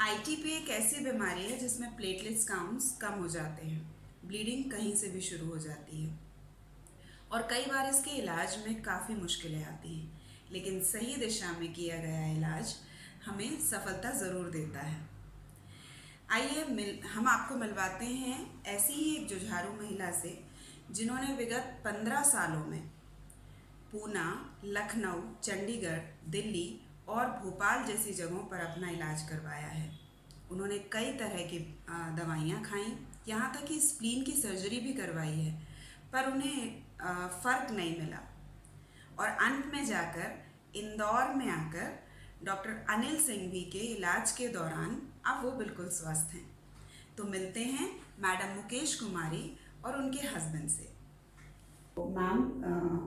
ITP एक ऐसी बीमारी है जिसमें प्लेटलेट्स काउंट्स कम हो जाते हैं, ब्लीडिंग कहीं से भी शुरू हो जाती है और कई बार इसके इलाज में काफ़ी मुश्किलें आती हैं, लेकिन सही दिशा में किया गया इलाज हमें सफलता ज़रूर देता है। आइए हम आपको मिलवाते हैं ऐसी ही एक जुझारू महिला से जिन्होंने विगत 15 सालों में पूना, लखनऊ, चंडीगढ़, दिल्ली और भोपाल जैसी जगहों पर अपना इलाज करवाया है। उन्होंने कई तरह की दवाइयाँ खाईं, यहाँ तक कि स्प्लीन की सर्जरी भी करवाई है, पर उन्हें फ़र्क नहीं मिला और अंत में जाकर इंदौर में आकर डॉक्टर अनिल सिंघवी के इलाज के दौरान अब वो बिल्कुल स्वस्थ हैं। तो मिलते हैं मैडम मुकेश कुमारी और उनके हस्बैंड से। मैम,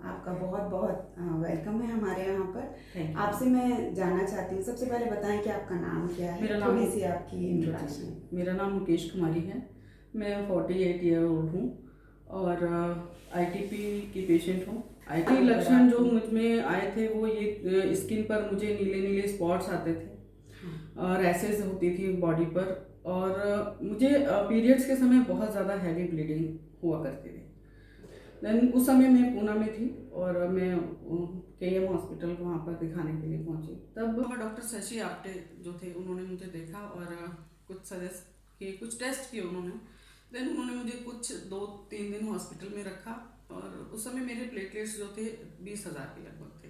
आपका बहुत बहुत वेलकम है हमारे यहाँ पर। आपसे मैं जानना चाहती हूँ, सबसे पहले बताएं कि आपका नाम क्या है। मेरा नाम थोड़ी सी आपकी इंट्रोडक्शन। मेरा नाम मुकेश कुमारी है। मैं 48 ईयर ओल्ड हूँ और आईटीपी की पेशेंट हूँ। आईटी लक्षण जो मुझ में आए थे वो ये स्किन पर मुझे नीले नीले स्पॉट्स आते थे और रैसेस होती थी बॉडी पर और मुझे पीरियड्स के समय बहुत ज़्यादा हैवी ब्लीडिंग हुआ करती थी। देन उस समय मैं पूना में थी और मैं केएम हॉस्पिटल वहाँ पर दिखाने के लिए पहुंची। तब डॉक्टर शशि आप्टे जो थे उन्होंने मुझे देखा और कुछ सजेस्ट किए, कुछ टेस्ट किए उन्होंने। देन उन्होंने मुझे कुछ 2-3 दिन हॉस्पिटल में रखा और उस समय मेरे प्लेटलेट्स जो थे 20,000 के लगभग थे।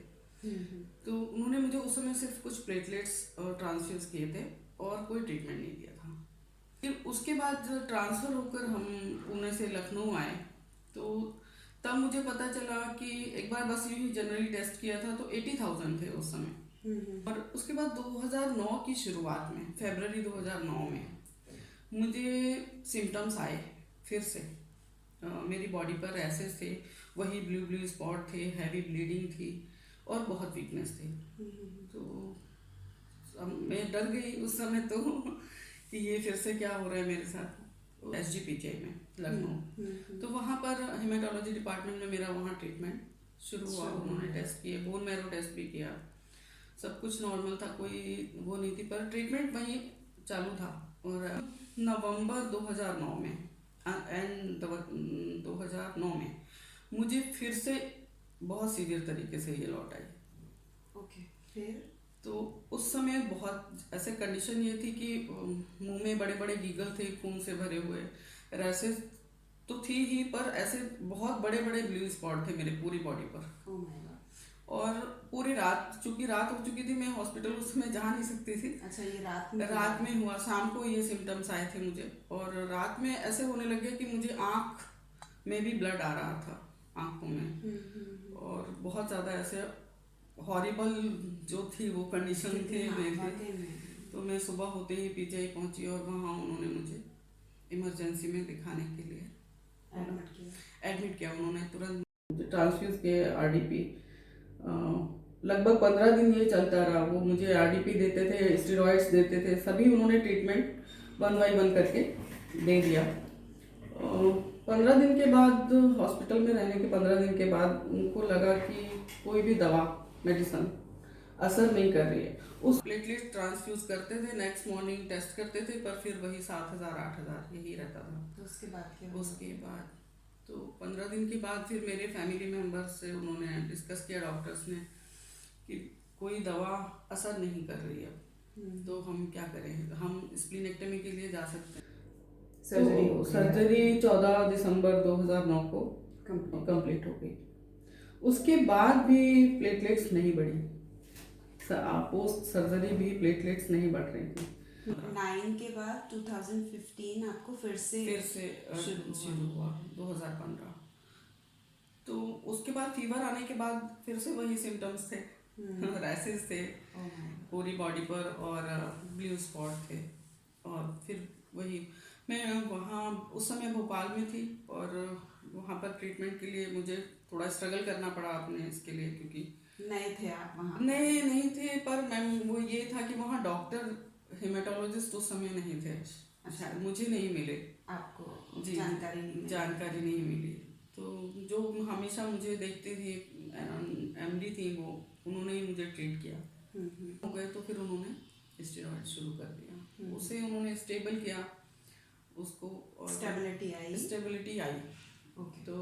तो उन्होंने मुझे उस समय सिर्फ कुछ प्लेटलेट्स ट्रांसफ्यूज किए थे और कोई ट्रीटमेंट नहीं दिया था। फिर उसके बाद ट्रांसफ़र होकर हम पुणे से लखनऊ आए तो तब मुझे पता चला कि एक बार बस यूँ ही जनरली टेस्ट किया था तो 80,000 थे उस समय। और उसके बाद 2009 की शुरुआत में, फरवरी 2009 में मुझे सिम्टम्स आए फिर से। मेरी बॉडी पर रैसेस थे, वही ब्लू ब्लू स्पॉट थे, हैवी ब्लीडिंग थी और बहुत वीकनेस थी। तो मैं डर गई उस समय तो कि ये फिर से क्या हो रहा है मेरे साथ। एसजीपीजे में लखनऊ, तो वहाँ पर हेमेटोलॉजी डिपार्टमेंट में मेरा वहाँ ट्रीटमेंट शुरू हुआ। उन्होंने टेस्ट किए, बोन मैरो टेस्ट भी किया, सब कुछ नॉर्मल था, कोई वो नहीं थी, पर ट्रीटमेंट वहीं चालू था। और नवंबर 2009 में एंड 2009 में मुझे फिर से बहुत सीवियर तरीके से ये लौट आई। ओके, फिर तो उस समय बहुत ऐसे कंडीशन ये थी कि मुंह में बड़े बड़े गीगल थे, खून से भरे हुए, रैसेस तो थी ही, पर ऐसे बहुत बड़े बड़े ब्लू स्पॉट थे मेरे पूरी बॉडी पर। Oh my God. और पूरी रात, चूंकि रात हो चुकी थी, मैं हॉस्पिटल उस समय जा नहीं सकती थी। अच्छा, ये रात में हुआ, शाम को ये सिम्टम्स आए थे मुझे और रात में ऐसे होने लगे कि मुझे आँख में भी ब्लड आ रहा था, आँखों में। और बहुत ज़्यादा ऐसे हॉरिबल जो थी वो कंडीशन थे मेरे। तो मैं सुबह होते ही पीजीआई पहुंची और वहाँ उन्होंने मुझे इमरजेंसी में दिखाने के लिए एडमिट किया। उन्होंने तुरंत ट्रांसफ्यूज किए आरडीपी। लगभग 15 दिन ये चलता रहा। वो मुझे आरडीपी देते थे, स्टेरॉइड्स देते थे, सभी उन्होंने ट्रीटमेंट 1 बाय 1 करके दे दिया। 15 दिन के बाद, हॉस्पिटल में रहने के 15 दिन के बाद उनको लगा कि कोई भी दवा, मेडिसिन असर नहीं कर रही है। उस प्लेटलेट ट्रांसफ्यूज करते थे, नेक्स्ट मॉर्निंग टेस्ट करते थे, पर फिर वही 7,000-8,000 यही रहता था। तो उसके बाद क्या? उसके बाद तो 15 दिन के बाद फिर मेरे फैमिली मेम्बर्स से उन्होंने डिस्कस किया, डॉक्टर्स ने, कि कोई दवा असर नहीं कर रही है, तो हम क्या करें, हम स्प्लीनेक्टमी के लिए जा सकते हैं। सर्जरी 14 दिसंबर 2009 को कंप्लीट हो गई। उसके बाद भी प्लेटलेट्स नहीं बढ़ी, पोस्ट सर्जरी भी प्लेटलेट्स नहीं बढ़ रही थी। 9 के बाद 2015 आपको फिर से शुरू हुआ 2015। तो उसके बाद फीवर आने के बाद फिर से वही सिम्टम्स थे, रैसेस थे पूरी बॉडी पर और ब्लू स्पॉट थे। और फिर वही मैं वहाँ उस समय भोपाल में थी और वहाँ पर ट्रीटमेंट के लिए मुझे थोड़ा स्ट्रगल करना पड़ा अपने इसके लिए, क्योंकि नए थे आप वहाँ? नए नहीं थे, पर मैम वो ये था कि वहाँ डॉक्टर हेमेटोलॉजिस्ट उस समय नहीं थे। अच्छा, मुझे नहीं मिले, आपको जी जानकारी नहीं मिली। तो जो हमेशा मुझे देखती थी, एमडी थी वो, उन्होंने ही मुझे ट्रीट किया। हो गए तो फिर उन्होंने स्टेरॉइड शुरू कर दिया। उसे उन्होंने स्टेबल किया उसको, और स्टेबिलिटी आई। ओके। तो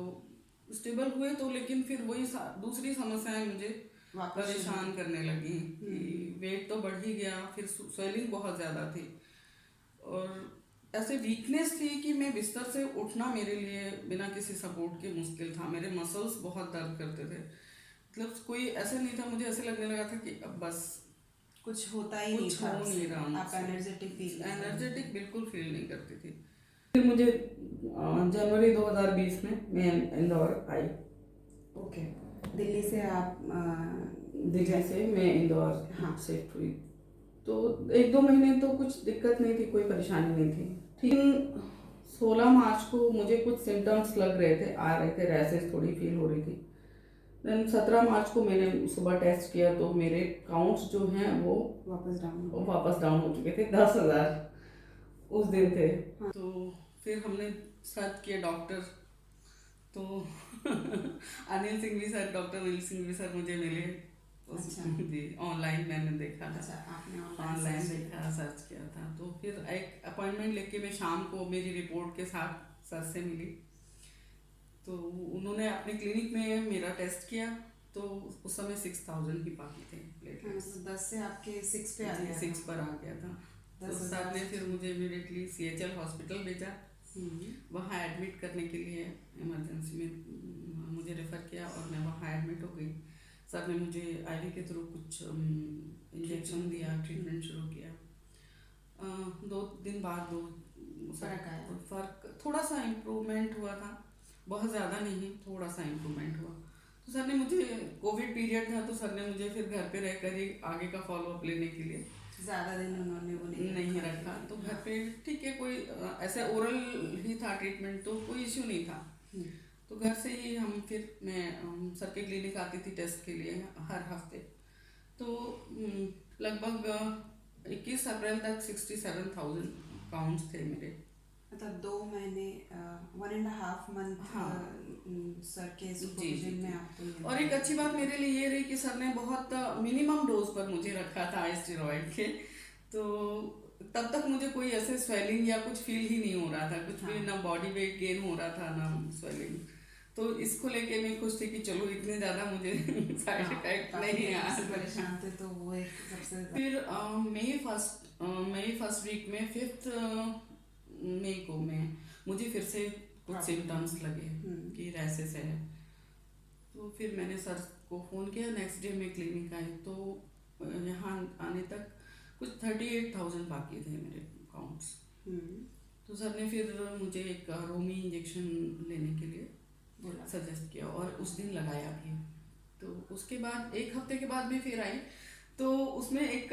स्टेबल हुए तो, लेकिन फिर वही दूसरी समस्याएं मुझे परेशान करने लगी कि वेट तो बढ़ ही गया, फिर स्वेलिंग बहुत ज़्यादा थी और ऐसे वीकनेस थी कि मैं बिस्तर से उठना मेरे लिए बिना किसी सपोर्ट के मुश्किल था। मेरे मसल्स बहुत दर्द करते थे, मतलब कोई ऐसा नहीं था, मुझे ऐसे लगने लगा था कि अब बस कुछ होता ही नहीं था, हो नहीं रहा, आप एनर्जेटिक बिल्कुल फील नहीं करती थी। फिर मुझे जनवरी 2020 में मैं इंदौर आई। ओके। दिल्ली से आप दिल्ली से मैं इंदौर हाँ शिफ्ट हुई। तो 1-2 महीने तो कुछ दिक्कत नहीं थी, कोई परेशानी नहीं थी। ठीक 16 मार्च को मुझे कुछ सिम्टम्स लग रहे थे, आ रहे थे, रैसेस थोड़ी फील हो रही थी। देन 17 मार्च को मैंने सुबह टेस्ट किया तो मेरे काउंट्स जो हैं वो वापस डाउन हो चुके थे। 10,000 उस दिन थे। हाँ। तो फिर हमने सर्च किया डॉक्टर, तो Anil Singhvi sir, doctor Anil Singhvi sir मुझे मिले। अच्छा। जी, ऑनलाइन मैंने देखा था। अच्छा, आपने ऑनलाइन देखा, सर्च किया था। तो फिर एक अपॉइंटमेंट लेके मैं शाम को मेरी रिपोर्ट के साथ सर से मिली। तो उन्होंने अपने क्लिनिक में मेरा टेस्ट किया तो उस समय 6,000 की बाकी थे प्लेटलेट्स। 10 से आपके 6 पे आ गया, 6 पर आ गया था। तो सर ने फिर मुझे इमीडिएटली CHL हॉस्पिटल भेजा, वहाँ एडमिट करने के लिए इमरजेंसी में मुझे रेफ़र किया और मैं वहाँ एडमिट हो गई। सर ने मुझे IV के थ्रू कुछ इंजेक्शन दिया, ट्रीटमेंट शुरू किया। 2 दिन बाद फ़र्क थोड़ा सा इम्प्रूवमेंट हुआ था, बहुत ज़्यादा नहीं, थोड़ा सा इम्प्रूवमेंट हुआ। तो सर ने मुझे, कोविड पीरियड था तो सर ने मुझे फिर घर पे रहकर ही आगे का फॉलोअप लेने के लिए ज़्यादा दिन उन्होंने वो नहीं रखा। तो घर पे ठीक है, कोई ऐसे ओरल ही था ट्रीटमेंट, तो कोई इश्यू नहीं था। तो घर से ही मैं सर के क्लिनिक आती थी टेस्ट के लिए हर हफ्ते। तो लगभग 21 अप्रैल तक 67,000 काउंट्स थे मेरे। मतलब 2 महीने 1.5 मंथ। हाँ। सर के सुपरविजन में आपको। और एक अच्छी बात मेरे लिए ये रही कि सर ने बहुत मिनिमम डोज पर मुझे रखा था स्टेरॉइड के। तो तब तक मुझे कोई ऐसे स्वेलिंग या कुछ फील ही नहीं हो रहा था, कुछ भी, ना बॉडी वेट गेन हो रहा था ना स्वेलिंग। तो इसको लेके मैं खुश थी कि चलो इतने ज़्यादा मुझे साइड इफेक्ट नहीं आया। परेशान थे तो वो एक सबसे। फिर मई फर्स्ट वीक में 5 मई को मुझे फिर से कुछ सिम्टम्स लगे कि रैसेस है। तो फिर मैंने सर को फ़ोन किया, नेक्स्ट डे मैं क्लिनिक आई तो यहाँ आने तक कुछ 38,000 बाकी थे मेरे काउंट्स। तो सर ने फिर मुझे एक रोमी इंजेक्शन लेने के लिए सजेस्ट किया और उस दिन लगाया भी। तो उसके बाद 1 हफ्ते के बाद मैं फिर आई तो उसमें एक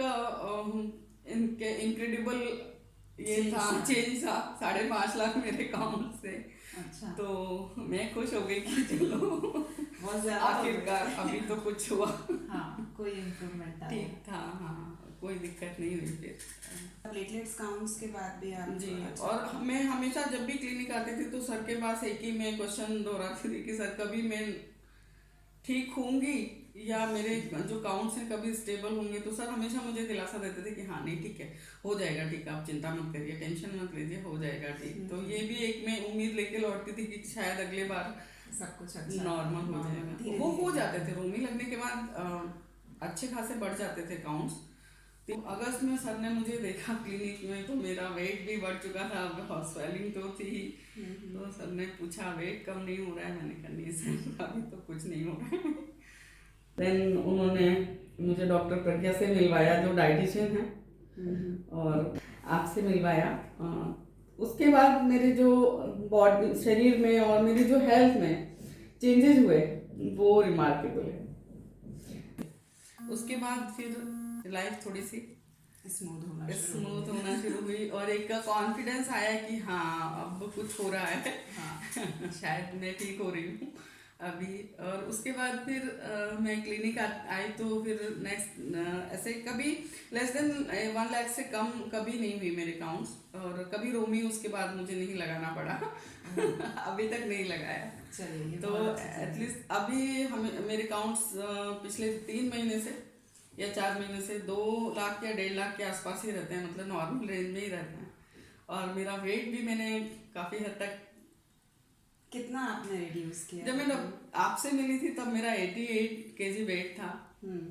इनक्रेडिबल ये था, चेंज था। 5.5 लाख मेरे काउंट से। अच्छा। तो मैं खुश हो गई कि चलो बहुत ज़्यादा आखिरकार अभी तो कुछ हुआ। हाँ, कोई इम्प्रूवमेंट ठीक था। हाँ, कोई दिक्कत नहीं हुई। फिर प्लेटलेट्स काउंट्स के बाद भी आप। जी। और मैं हमेशा जब भी क्लिनिक आती थी तो सर के पास एक ही मैं क्वेश्चन दोहराती थी कि सर कभी मैं ठीक होंगी या मेरे जो काउंट्स हैं कभी स्टेबल होंगे। तो सर हमेशा मुझे दिलासा देते थे कि हाँ नहीं ठीक है, हो जाएगा ठीक, आप चिंता मत करिए, टेंशन मत लीजिए, हो जाएगा ठीक। तो ये भी एक मैं उम्मीद लेके लौटती थी कि शायद अगले बार सब कुछ अच्छा नॉर्मल हो जाएगा। वो हो जाते थे, रोमी लगने के बाद अच्छे खासे बढ़ जाते थे काउंट्स। तो अगस्त में सर ने मुझे देखा क्लिनिक में तो मेरा वेट भी बढ़ चुका था, बहुत स्वेलिंग तो थी। तो सर ने पूछा वेट कम नहीं हो रहा है? मैंने कहा नहीं सर, अभी तो कुछ नहीं हो रहा है। देन उन्होंने मुझे डॉक्टर प्रज्ञा से मिलवाया जो डाइटिशियन है, और आपसे मिलवाया। उसके बाद मेरे जो बॉडी, शरीर में और मेरी जो हेल्थ में चेंजेस हुए वो रिमार्केबल है। उसके बाद फिर लाइफ थोड़ी सी स्मूथ होना शुरू हुई और एक कॉन्फिडेंस आया कि हाँ अब कुछ हो रहा है। हाँ। शायद मैं ठीक हो रही हूँ अभी। और उसके बाद फिर मैं क्लिनिक आई तो फिर नेक्स्ट ऐसे कभी लेस देन 1 लाख से कम कभी नहीं हुई मेरे काउंट्स, और कभी रोमी उसके बाद मुझे नहीं लगाना पड़ा। अभी तक नहीं लगाया। चलिए, तो एटलीस्ट अभी मेरे काउंट्स पिछले 3 महीने से या 4 महीने से 2 लाख या 1.5 लाख के आसपास ही रहते हैं, मतलब नॉर्मल रेंज में ही रहते हैं। और मेरा वेट भी मैंने काफ़ी हद तक, कितना आपने रिड्यूस किया? जब मैं आपसे मिली थी तब मेरा 88 kg वेट था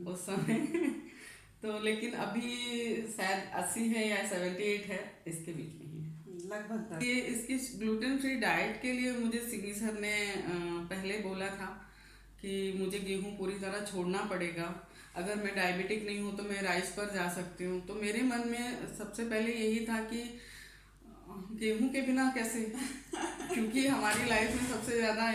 उस समय तो लेकिन अभी शायद 80 है या 78 है, इसके बीच में ही है लगभग। ये इसकी ग्लूटेन फ्री डाइट के लिए मुझे सिंगी सर ने पहले बोला था कि मुझे गेहूं पूरी तरह छोड़ना पड़ेगा, अगर मैं डायबिटिक नहीं हूँ तो मैं राइस पर जा सकती हूँ। तो मेरे मन में सबसे पहले यही था कि गेहूं के बिना कैसे क्योंकि हमारी लाइफ में सबसे ज़्यादा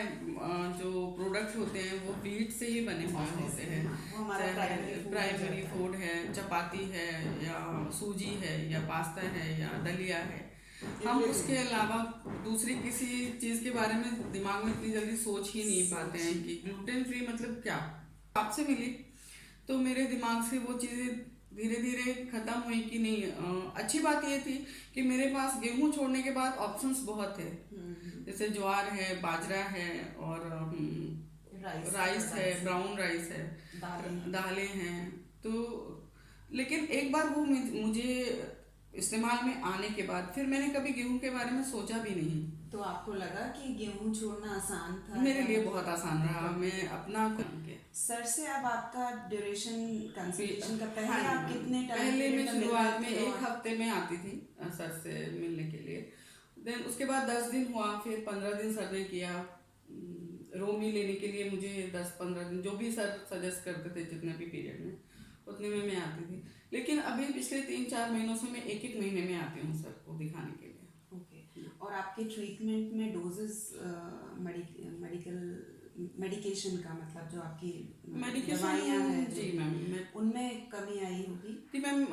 जो प्रोडक्ट्स होते हैं वो व्हीट से ही बने हुए होते हैं। वो हमारा प्राइमरी फूड है, चपाती है या सूजी है या पास्ता है या दलिया है। हम उसके अलावा दूसरी किसी चीज़ के बारे में दिमाग में इतनी जल्दी सोच ही नहीं पाते हैं कि ग्लूटेन फ्री मतलब क्या। आपसे मिली तो मेरे दिमाग से वो चीज़ें धीरे धीरे खत्म हुई कि नहीं। अच्छी बात ये थी कि मेरे पास गेहूं छोड़ने के बाद ऑप्शंस बहुत थे, जैसे ज्वार है, बाजरा है और राइस है, ब्राउन राइस है, दालें हैं। तो लेकिन एक बार वो मुझे इस्तेमाल में आने के बाद फिर मैंने कभी गेहूं के बारे में सोचा भी नहीं। तो आपको लगा कि गेहूं छोड़ना आसान था? मेरे लिए बहुत आसान रहा। मैं अपना सर से अब आपका ड्यूरेशन कंसल्टेशन का पहले हाँ, आप कितने टाइम? पहले मैं शुरुआत में 1 हफ्ते में आती थी सर से मिलने के लिए, देन उसके बाद 10 दिन हुआ, फिर 15 दिन सर ने किया। रोमी लेने के लिए मुझे 10-15 दिन, जो भी सर सजेस्ट करते थे जितने भी पीरियड में, उतने में मैं आती थी। लेकिन अभी पिछले 3-4 महीनों से मैं 1-1 महीने में आती हूँ सर को दिखाने के लिए। ओके। और आपके ट्रीटमेंट में डोजेस मेडिकेशन का मतलब जो आपकी दवाइयाँ हैं जी मैम, उनमें कमी आई होगी? जी मैम,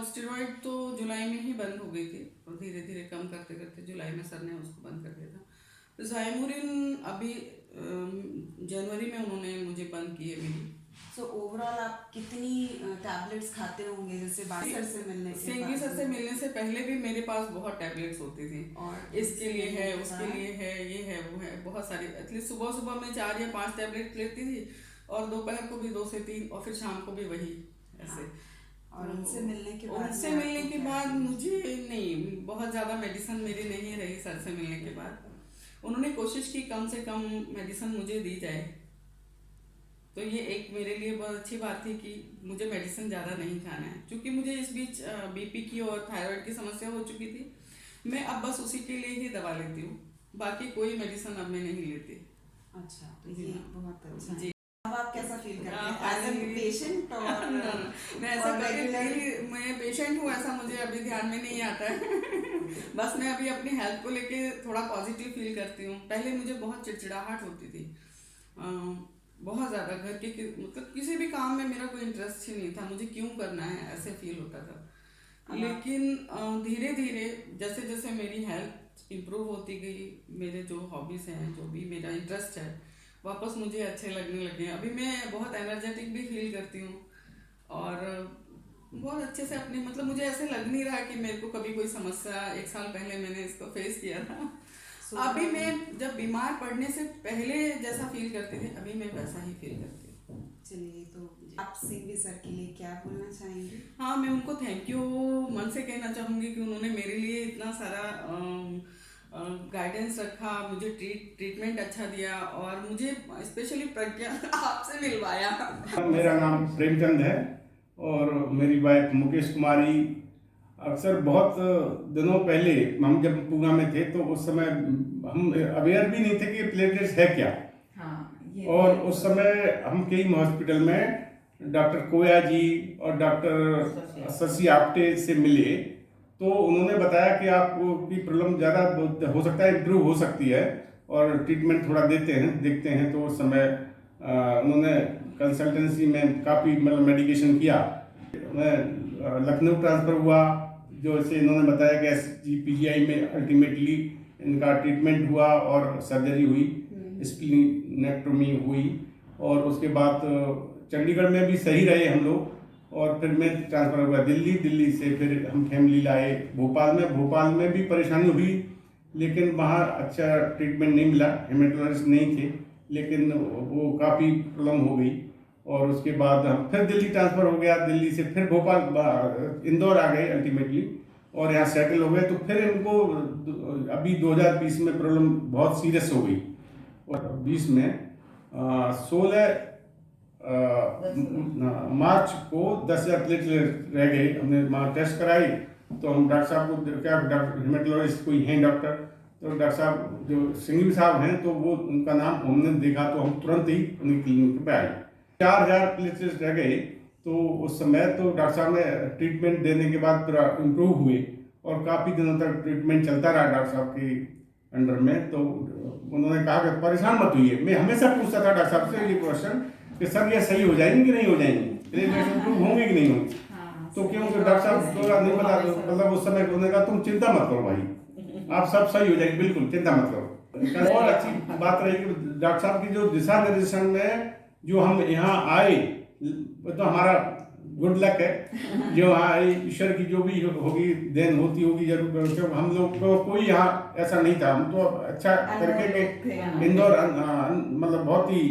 स्टेरॉइड तो जुलाई में ही बंद हो गई थी और धीरे धीरे कम करते करते जुलाई में सर ने उसको बंद कर दिया था। ज़ाइमुरिन अभी जनवरी में उन्होंने मुझे बंद की है मेरी। सो ओवरऑल आप कितनी टैबलेट्स खाते होंगे? जैसे सर से मिलने के सिंगी सर से मिलने से पहले भी मेरे पास बहुत टैबलेट्स होती थी, और इसके लिए है, उसके लिए है, ये है, वो है, बहुत सारी। एटलीस्ट सुबह सुबह मैं 4 या 5 टैबलेट लेती थी और दोपहर को भी 2 से 3 और फिर शाम को भी वही ऐसे। और उनसे मिलने के बाद मुझे नहीं, बहुत ज़्यादा मेडिसिन मेरी नहीं रही सर से मिलने के बाद। उन्होंने कोशिश की कम से कम मेडिसिन मुझे दी जाए, तो ये एक मेरे लिए बहुत अच्छी बात थी कि मुझे मेडिसिन ज़्यादा नहीं खाना है, क्योंकि मुझे इस बीच बीपी की और थायराइड की समस्या हो चुकी थी। मैं अब बस उसी के लिए ही दवा लेती हूँ, बाकी कोई मेडिसिन अब मैं नहीं लेती। अच्छा, तो ये बहुत अच्छा जी। अब आप कैसा फील करते हैं एज ए पेशेंट? और मैं ऐसा मैं पेशेंट हूँ ऐसा मुझे अभी ध्यान में नहीं आता है बस मैं अभी अपनी हेल्थ को लेके थोड़ा पॉजिटिव फील करती हूँ। पहले मुझे बहुत चिड़चिड़ाहट होती थी, बहुत ज़्यादा। घर के मतलब किसी भी काम में मेरा कोई इंटरेस्ट ही नहीं था, मुझे क्यों करना है ऐसे फील होता था। लेकिन धीरे धीरे जैसे जैसे मेरी हेल्थ इम्प्रूव होती गई, मेरे जो हॉबीज़ हैं, जो भी मेरा इंटरेस्ट है, वापस मुझे अच्छे लगने लगे। अभी मैं बहुत एनर्जेटिक भी फील करती हूँ और बहुत अच्छे से अपने, मतलब मुझे ऐसे लग नहीं रहा कि मेरे को कभी कोई समस्या, 1 साल पहले मैंने इसको फेस किया था। अभी मैं जब बीमार पड़ने से पहले जैसा फील करती थी, अभी मैं वैसा ही फील करती हूँ। चलिए, तो आप सिंगी सर के लिए क्या बोलना चाहेंगे? हाँ, मैं उनको थैंक यू मन से कहना चाहूँगी कि उन्होंने मेरे लिए इतना सारा गाइडेंस रखा, मुझे ट्रीटमेंट अच्छा दिया और मुझे स्पेशली प्रज्ञा आपसे मिलवाया। मेरा नाम प्रेमचंद है और मेरी वाइफ मुकेश कुमारी। अक्सर बहुत दिनों पहले हम जब पूना में थे तो उस समय हम अवेयर भी नहीं थे कि प्लेटलेट्स है क्या। और उस समय हम केईम हॉस्पिटल में डॉक्टर कोया जी और डॉक्टर शशि आप्टे से मिले, तो उन्होंने बताया कि आपकी प्रॉब्लम ज़्यादा हो सकता है, इम्प्रूव हो सकती है और ट्रीटमेंट थोड़ा देखते हैं। तो उस समय उन्होंने कंसल्टेंसी में काफ़ी मतलब मेडिकेशन किया। मैं लखनऊ ट्रांसफ़र हुआ, जो से इन्होंने बताया कि SGPGI में अल्टीमेटली इनका ट्रीटमेंट हुआ और सर्जरी हुई, स्प्लीनेक्टोमी हुई और उसके बाद चंडीगढ़ में भी सही रहे हम लोग। और फिर मैं ट्रांसफ़र हुआ दिल्ली से फिर हम फैमिली लाए भोपाल में भी परेशानी हुई, लेकिन वहाँ अच्छा ट्रीटमेंट नहीं मिला, हेमेटोलॉजिस्ट नहीं थे, लेकिन वो काफ़ी प्रॉब्लम हो गई। और उसके बाद हम फिर दिल्ली ट्रांसफ़र हो गया, दिल्ली से फिर भोपाल इंदौर आ गए अल्टीमेटली, और यहाँ सेटल हो गए। तो फिर इनको अभी 2020 में प्रॉब्लम बहुत सीरियस हो गई, और 20 में 16 मार्च को 10,000 प्लेटलेट रह गए। हमने वहाँ टेस्ट कराई, तो हम डॉक्टर साहब को क्या, डॉक्टर हेमेटोलॉजिस्ट कोई हैं डॉक्टर, तो डॉक्टर साहब जो सिंघवी साहब हैं, तो वो उनका नाम हमने देखा, तो हम तुरंत ही उनकी क्लिनिक पे आए। 4,000 प्लेटलेट्स रह गए, तो उस समय तो डॉक्टर साहब ने ट्रीटमेंट देने के बाद पूरा इम्प्रूव हुए, और काफ़ी दिनों तक ट्रीटमेंट चलता रहा डॉक्टर साहब के अंडर में। तो उन्होंने कहा कि परेशान मत होइए। मैं हमेशा पूछता था डॉक्टर साहब से ये क्वेश्चन कि सर ये सही हो जाएंगी कि नहीं हो जाएंगी, इम्प्रूव होंगे कि नहीं होंगे। तो क्योंकि डॉक्टर साहब को नहीं पता, मतलब उस समय उन्होंने कहा तुम चिंता मत करो भाई, आप सब सही हो जाएगी, बिल्कुल चिंता मत करो। और अच्छी बात रही कि डॉक्टर साहब की जो दिशा निर्देशन में जो हम यहाँ आए, तो हमारा गुड लक है। जो यहाँ ईश्वर की जो भी होगी देन होती होगी जरूर, हम लोग को कोई यहाँ ऐसा नहीं था। हम तो अच्छा करके के इंदौर मतलब बहुत ही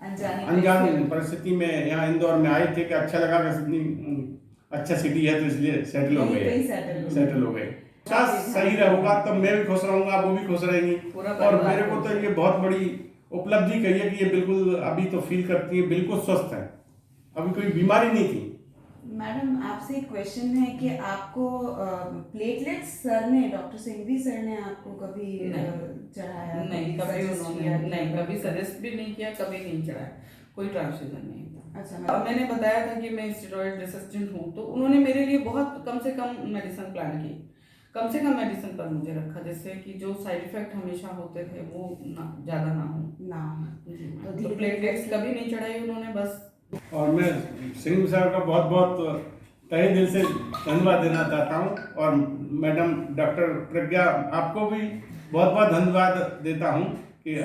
अनजान परिस्थिति में यहाँ इंदौर में आए थे कि अच्छा लगा कि अच्छा सिटी है, तो इसलिए सेटल हो गए। सही रहोगा तब मैं भी खुश रहूंगा, वो भी खुश रहेंगी। और मेरे को तो ये बहुत बड़ी उपलब्धि कही है कि ये बिल्कुल अभी तो फील करती है, बिल्कुल स्वस्थ है, अभी कोई बीमारी नहीं थी। मैडम आपसे एक क्वेश्चन है कि आपको प्लेटलेट्स सर ने, डॉक्टर सिंघवी सर ने आपको कभी चढ़ाया? नहीं, कभी उन्होंने नहीं, कभी सजेस्ट भी नहीं किया, कभी नहीं चढ़ाया, कोई ट्रांसफ्यूजन नहीं था। अच्छा, और मैंने बताया था कि मैं स्टेरॉइड रेसिस्टेंट हूँ, तो उन्होंने मेरे लिए बहुत कम से कम मेडिसिन प्लान की, कम से कम मेडिसिन पर मुझे रखा, जिससे कि जो साइड इफेक्ट हमेशा होते थे वो ज़्यादा ना हो। तो प्लेटलेट्स कभी नहीं चढ़ाई उन्होंने बस। और मैं सिंघवी साहब का बहुत बहुत तहे दिल से धन्यवाद देना चाहता हूँ, और मैडम डॉक्टर प्रज्ञा आपको भी बहुत बहुत धन्यवाद देता हूँ कि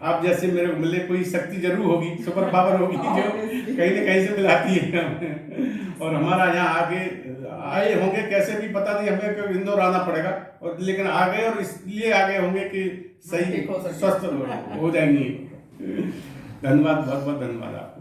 आप जैसे मेरे को मिले। कोई शक्ति जरूर होगी, सुपर पावर होगी जो कहीं ना कहीं से मिलाती है हमें। और हमारा यहाँ आगे आए होंगे कैसे भी पता नहीं, हमें इंदौर आना पड़ेगा, और लेकिन आ गए, और इसलिए आ गए होंगे कि सही स्वस्थ हो जाएंगी। धन्यवाद, बहुत बहुत धन्यवाद आप।